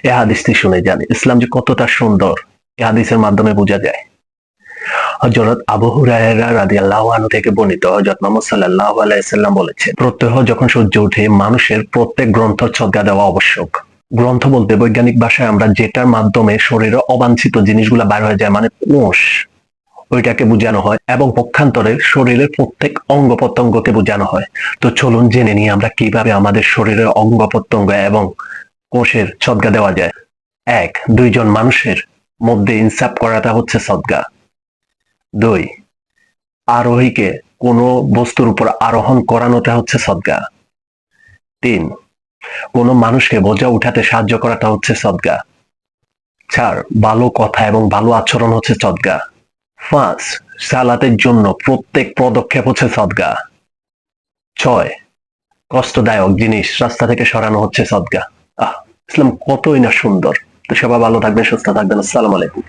এ হাদিসটি শুনে জানি ইসলাম যে কতটা সুন্দর এ হাদিসের মাধ্যমে বোঝা যায়। হযরত আবু হুরায়রা রাদিয়াল্লাহু আনহু থেকে বর্ণিত হযরত মুহাম্মদ সাল্লাল্লাহু আলাইহি সাল্লাম বলেছেন, প্রত্যহ যখন সূর্য ওঠে মানুষের প্রত্যেক গ্রন্থ ছদ্মা দেওয়া আবশ্যক। গ্রন্থ বলতে বৈজ্ঞানিক ভাষায় আমরা যেটার মাধ্যমে শরীরে অবাঞ্ছিত জিনিসগুলা বাইর হয়ে যায় মানে কোষ, ওইটাকে বোঝানো হয় এবং পক্ষান্তরে শরীরের প্রত্যেক অঙ্গ প্রত্যঙ্গকে বোঝানো হয়। তো চলুন জেনে নিই আমরা কিভাবে আমাদের শরীরের অঙ্গ প্রত্যঙ্গ এবং কোষের ছদ্মা দেওয়া যায়। এক, দুইজন মানুষের মধ্যে ইনসাফ করাটা হচ্ছে সদকা। দুই, আরোহীকে কোনো বস্তুর উপর আরোহণ করানোটা হচ্ছে সদকা। তিন, কোনো মানুষকে বোঝা উঠাতে সাহায্য করাটা হচ্ছে সদকা। চার, ভালো কথা এবং ভালো আচরণ হচ্ছে সদকা। পাঁচ, সালাতের জন্য প্রত্যেক পদক্ষেপ হচ্ছে সদকা। ছয়, কষ্টদায়ক জিনিস রাস্তা থেকে সরানো হচ্ছে সদকা। ইসলাম কতই না সুন্দর। তো সবাই ভালো থাকবেন, সুস্থ থাকবেন। আসসালামু আলাইকুম।